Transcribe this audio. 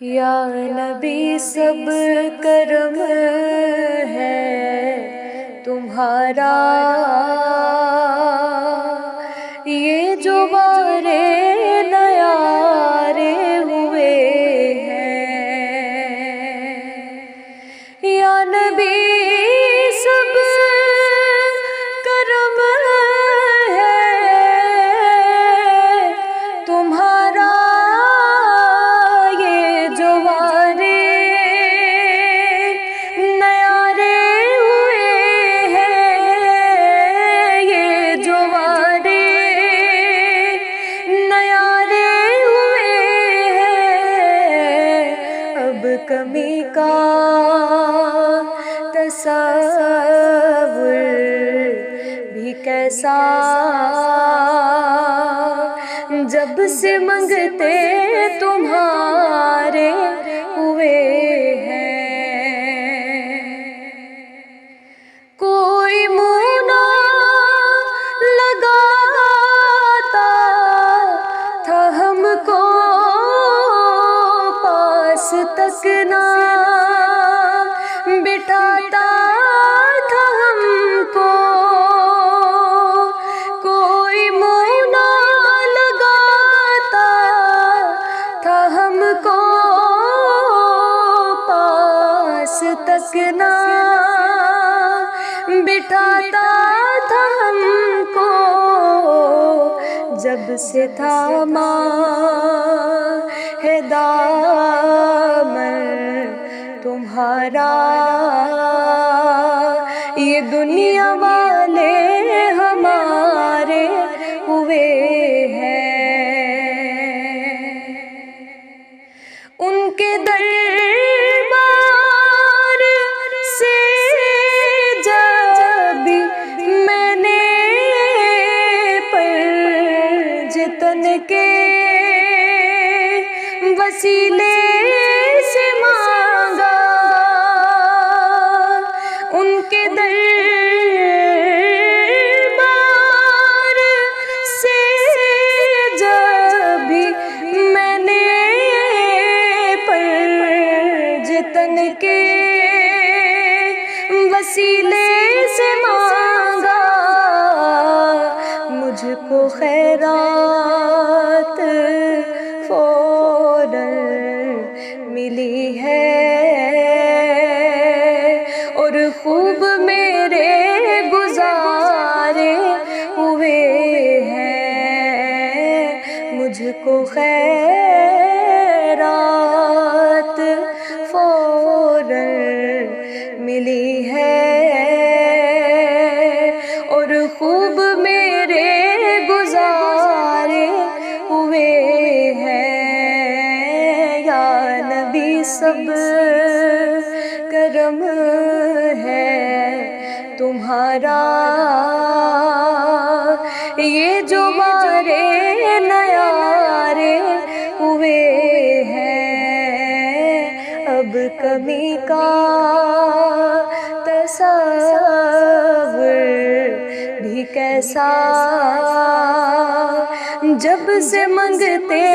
یا نبی سب کرم ہے تمہارا، یہ جو بارے نیارے ہوئے ہیں۔ یا نبی سب کرم ہے تمہارا، یہ جو بارے نیارے ہوئے ہیں، یہ جو بارے نیارے ہوئے ہیں۔ اب کمی کا تصور بھی کیسا، جب سے منگتے تمہارے ہوئے ہیں۔ کوئی منہ نہ لگاتا تھا ہم کو، پاس تک نہ بٹھاتا تھا ہم کو۔ کوئی منہ نہ لگاتا تھا ہم کو، پاس تک نہ بٹھاتا تھا ہم کو۔ جب سے تھاما ہے دامن تمہارا، یہ دنیا والے ہمارے ہوئے ہیں۔ ان کے دربار سے جب میں نے پرجتن کے وسیلے سے مانگا، ان کے دربار سے جب میں نے پرجتن کے وسیلے سے مانگا، مجھ کو خیرات فوراً ملی ہے، اور خوب میرے گزارے ہوئے ہیں۔ مجھ کو خیرات فوراً ملی ہے، اور خوب میرے گزارے ہوئے ہیں۔ یا نبی سب کرم ہے تمہارا، یہ جو بارے نیارے ہوئے ہیں۔ اب کمی کا تصور بھی کیسا، جب سے منگتے